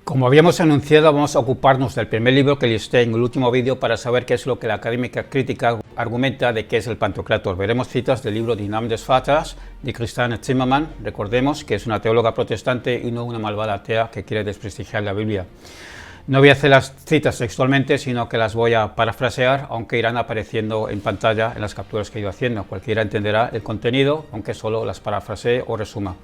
Como habíamos anunciado, vamos a ocuparnos del primer libro que listé en el último vídeo para saber qué es lo que la académica crítica argumenta de qué es el Pantocrátor. Veremos citas del libro Die Namen des Vaters de Christiane Zimmermann. Recordemos que es una teóloga protestante y no una malvada atea que quiere desprestigiar la Biblia. No voy a hacer las citas textualmente, sino que las voy a parafrasear, aunque irán apareciendo en pantalla en las capturas que he ido haciendo. Cualquiera entenderá el contenido, aunque solo las parafrasee o resuma.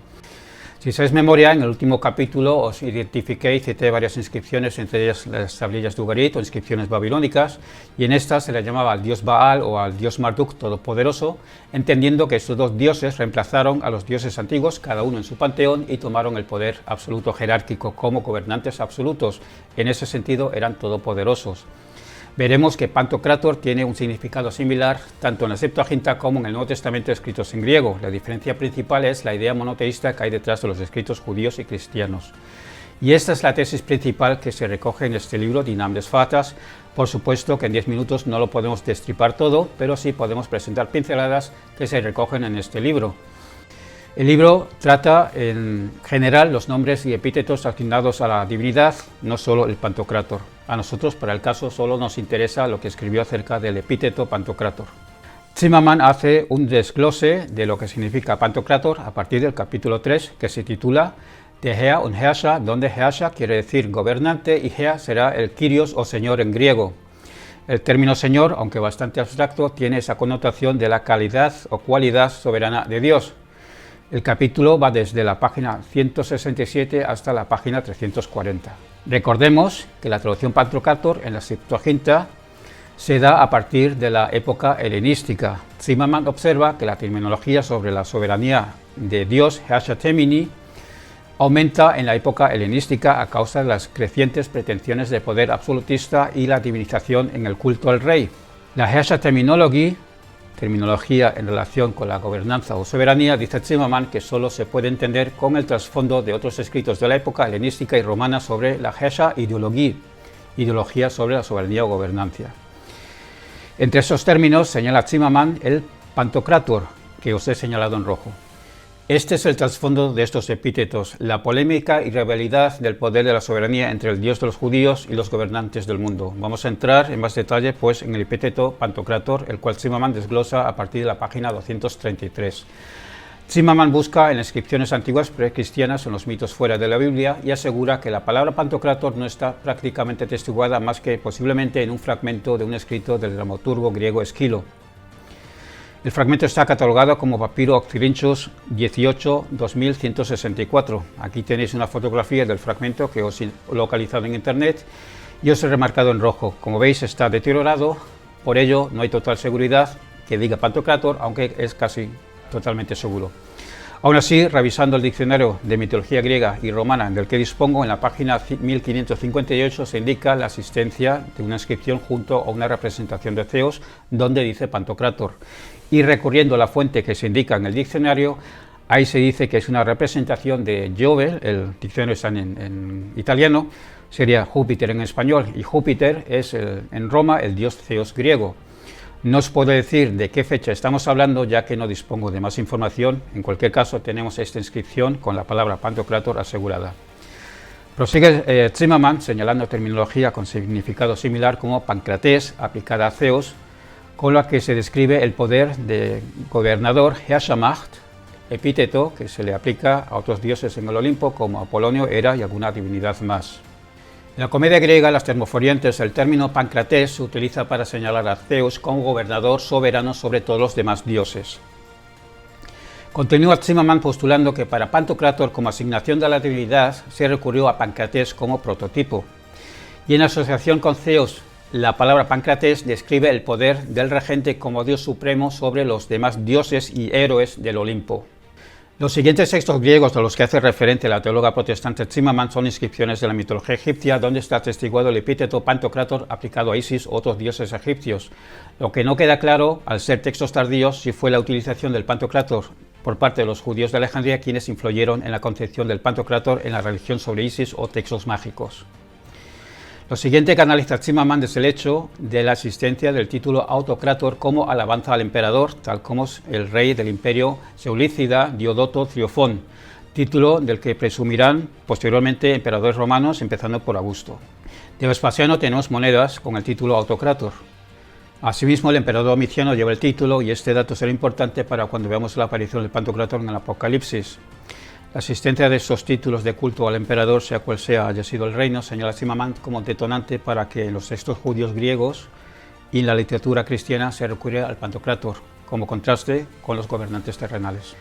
Si sabéis memoria, en el último capítulo os identifiqué y cité varias inscripciones, entre ellas las tablillas de Ugarit o inscripciones babilónicas, y en estas se le llamaba al dios Baal o al dios Marduk todopoderoso, entendiendo que estos dos dioses reemplazaron a los dioses antiguos, cada uno en su panteón, y tomaron el poder absoluto jerárquico como gobernantes absolutos. En ese sentido eran todopoderosos. Veremos que Pantocrátor tiene un significado similar tanto en la Septuaginta como en el Nuevo Testamento escritos en griego. La diferencia principal es la idea monoteísta que hay detrás de los escritos judíos y cristianos. Y esta es la tesis principal que se recoge en este libro, Die Namen des Vaters. Por supuesto que en 10 minutos no lo podemos destripar todo, pero sí podemos presentar pinceladas que se recogen en este libro. El libro trata en general los nombres y epítetos asignados a la divinidad, no solo el Pantocrátor. A nosotros, para el caso, solo nos interesa lo que escribió acerca del epíteto Pantocrátor. Zimmermann hace un desglose de lo que significa Pantocrátor a partir del capítulo 3, que se titula Der Herr und Herrscher, donde Herrscher quiere decir gobernante y Herr será el Kyrios o Señor en griego. El término Señor, aunque bastante abstracto, tiene esa connotación de la calidad o cualidad soberana de Dios. El capítulo va desde la página 167 hasta la página 340. Recordemos que la traducción Pantocrátor en la Septuaginta se da a partir de la época helenística. Zimmermann observa que la terminología sobre la soberanía de Dios, Herrscher Temini, aumenta en la época helenística a causa de las crecientes pretensiones de poder absolutista y la divinización en el culto al rey. La Herrscher Terminologie, terminología en relación con la gobernanza o soberanía, dice Zimmermann que solo se puede entender con el trasfondo de otros escritos de la época helenística y romana sobre la Herrscher-Ideologie, ideología sobre la soberanía o gobernancia. Entre esos términos señala Zimmermann el Pantocrátor, que os he señalado en rojo. Este es el trasfondo de estos epítetos, la polémica y rivalidad del poder de la soberanía entre el Dios de los judíos y los gobernantes del mundo. Vamos a entrar en más detalle pues, en el epíteto Pantocrátor, el cual Zimmermann desglosa a partir de la página 233. Zimmermann busca en inscripciones antiguas precristianas en los mitos fuera de la Biblia y asegura que la palabra Pantocrátor no está prácticamente atestiguada más que posiblemente en un fragmento de un escrito del dramaturgo griego Esquilo. El fragmento está catalogado como Papiro Occidentus 18-2164. Aquí tenéis una fotografía del fragmento que os he localizado en internet y os he remarcado en rojo. Como veis está deteriorado, por ello no hay total seguridad que diga Pantocrátor, aunque es casi totalmente seguro. Aún así, revisando el diccionario de mitología griega y romana del que dispongo, en la página 1558 se indica la existencia de una inscripción junto a una representación de Zeus donde dice Pantocrátor. Y recurriendo a la fuente que se indica en el diccionario, ahí se dice que es una representación de Giove, el diccionario está en italiano, sería Júpiter en español, y Júpiter es en Roma el dios Zeus griego. No os puedo decir de qué fecha estamos hablando, ya que no dispongo de más información. En cualquier caso, tenemos esta inscripción con la palabra Pantocrátor asegurada. Prosigue Zimmermann señalando terminología con significado similar como Pancrates, aplicada a Zeus, con la que se describe el poder de gobernador Herrschermacht, epíteto que se le aplica a otros dioses en el Olimpo como Apolonio, Hera y alguna divinidad más. En la comedia griega, las termoforiantes, el término Pancrates se utiliza para señalar a Zeus como gobernador soberano sobre todos los demás dioses. Continúa Zimmermann postulando que para Pantocrátor como asignación de la divinidad se recurrió a Pancrates como prototipo. Y en asociación con Zeus, la palabra Pancrates describe el poder del regente como dios supremo sobre los demás dioses y héroes del Olimpo. Los siguientes textos griegos a los que hace referente la teóloga protestante Zimmermann son inscripciones de la mitología egipcia, donde está atestiguado el epíteto Pantocrátor aplicado a Isis u otros dioses egipcios. Lo que no queda claro, al ser textos tardíos, si fue la utilización del Pantocrátor por parte de los judíos de Alejandría quienes influyeron en la concepción del Pantocrátor en la religión sobre Isis o textos mágicos. Lo siguiente que analiza Zimmermann es el hecho de la existencia del título Autocrátor como alabanza al emperador, tal como el rey del imperio seulícida Diodoto Triofón, título del que presumirán posteriormente emperadores romanos, empezando por Augusto. De Vespasiano tenemos monedas con el título Autocrator. Asimismo, el emperador Domiciano lleva el título, y este dato será importante para cuando veamos la aparición del Pantocrátor en el Apocalipsis. La existencia de estos títulos de culto al emperador, sea cual sea haya sido el reino, señala Zimmermann como detonante para que en los textos judíos griegos y en la literatura cristiana se recurra al Pantocrátor, como contraste con los gobernantes terrenales.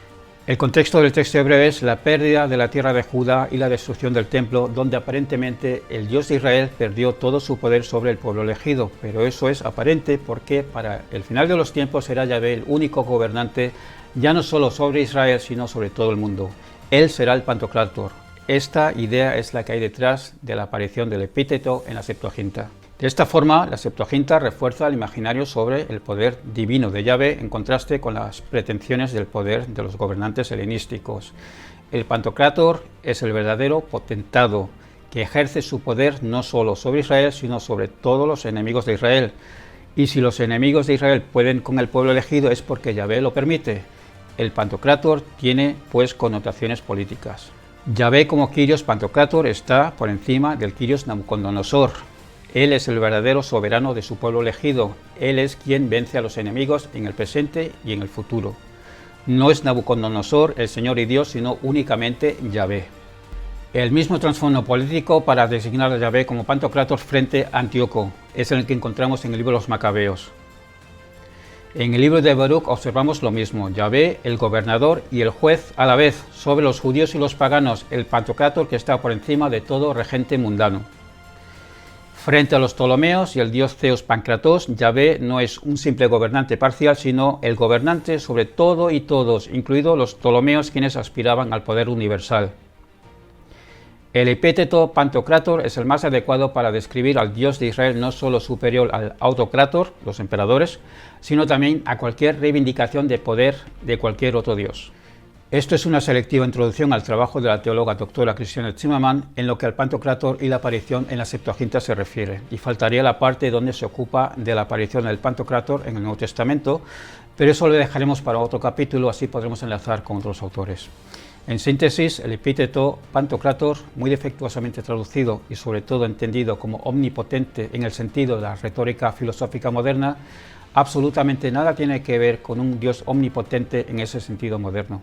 El contexto del texto hebreo es la pérdida de la tierra de Judá y la destrucción del templo, donde aparentemente el Dios de Israel perdió todo su poder sobre el pueblo elegido, pero eso es aparente porque para el final de los tiempos será Yahvé el único gobernante, ya no solo sobre Israel, sino sobre todo el mundo. Él será el Pantocrátor. Esta idea es la que hay detrás de la aparición del epíteto en la Septuaginta. De esta forma, la Septuaginta refuerza el imaginario sobre el poder divino de Yahvé en contraste con las pretensiones del poder de los gobernantes helenísticos. El Pantocrátor es el verdadero potentado que ejerce su poder no solo sobre Israel, sino sobre todos los enemigos de Israel. Y si los enemigos de Israel pueden con el pueblo elegido es porque Yahvé lo permite. El Pantocrátor tiene pues connotaciones políticas. Yahvé como Kyrios Pantocrátor está por encima del Kyrios Nabucodonosor. Él es el verdadero soberano de su pueblo elegido. Él es quien vence a los enemigos en el presente y en el futuro. No es Nabucodonosor el Señor y Dios, sino únicamente Yahvé. El mismo trasfondo político para designar a Yahvé como Pantocrátor frente a Antíoco es el que encontramos en el libro de los Macabeos. En el libro de Baruch observamos lo mismo: Yahvé, el gobernador y el juez a la vez sobre los judíos y los paganos, el Pantocrátor que está por encima de todo regente mundano. Frente a los Ptolomeos y el dios Zeus Pancratos, Yahvé no es un simple gobernante parcial, sino el gobernante sobre todo y todos, incluidos los Ptolomeos, quienes aspiraban al poder universal. El epíteto Pantocrátor es el más adecuado para describir al Dios de Israel, no solo superior al Autocrátor, los emperadores, sino también a cualquier reivindicación de poder de cualquier otro dios. Esto es una selectiva introducción al trabajo de la teóloga doctora Christiane Zimmermann en lo que al Pantocrátor y la aparición en la Septuaginta se refiere, y faltaría la parte donde se ocupa de la aparición del Pantocrátor en el Nuevo Testamento, pero eso lo dejaremos para otro capítulo, así podremos enlazar con otros autores. En síntesis, el epíteto Pantocrátor, muy defectuosamente traducido y sobre todo entendido como omnipotente en el sentido de la retórica filosófica moderna, absolutamente nada tiene que ver con un Dios omnipotente en ese sentido moderno.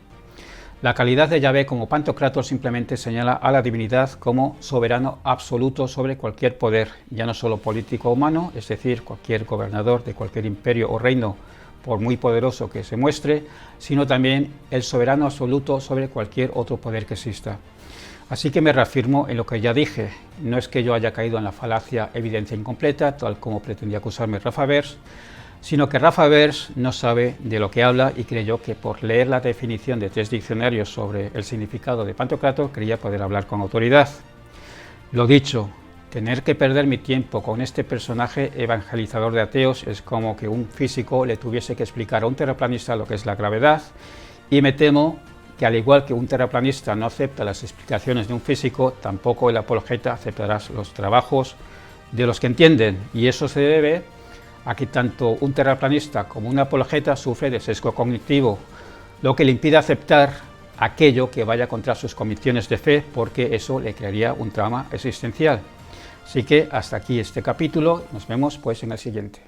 La calidad de Yahvé como Pantocrátor simplemente señala a la divinidad como soberano absoluto sobre cualquier poder, ya no solo político o humano, es decir, cualquier gobernador de cualquier imperio o reino, por muy poderoso que se muestre, sino también el soberano absoluto sobre cualquier otro poder que exista. Así que me reafirmo en lo que ya dije. No es que yo haya caído en la falacia evidencia incompleta, tal como pretendía acusarme Rafa Vers, sino que Rafa Vers no sabe de lo que habla y creyó que por leer la definición de 3 diccionarios sobre el significado de Pantocrátor creía poder hablar con autoridad. Lo dicho, tener que perder mi tiempo con este personaje evangelizador de ateos es como que un físico le tuviese que explicar a un terraplanista lo que es la gravedad, y me temo que al igual que un terraplanista no acepta las explicaciones de un físico, tampoco el apologeta aceptará los trabajos de los que entienden, y eso se debe a que tanto un terraplanista como un apologeta sufre de sesgo cognitivo, lo que le impide aceptar aquello que vaya contra sus convicciones de fe, porque eso le crearía un trauma existencial. Así que hasta aquí este capítulo, nos vemos pues en el siguiente.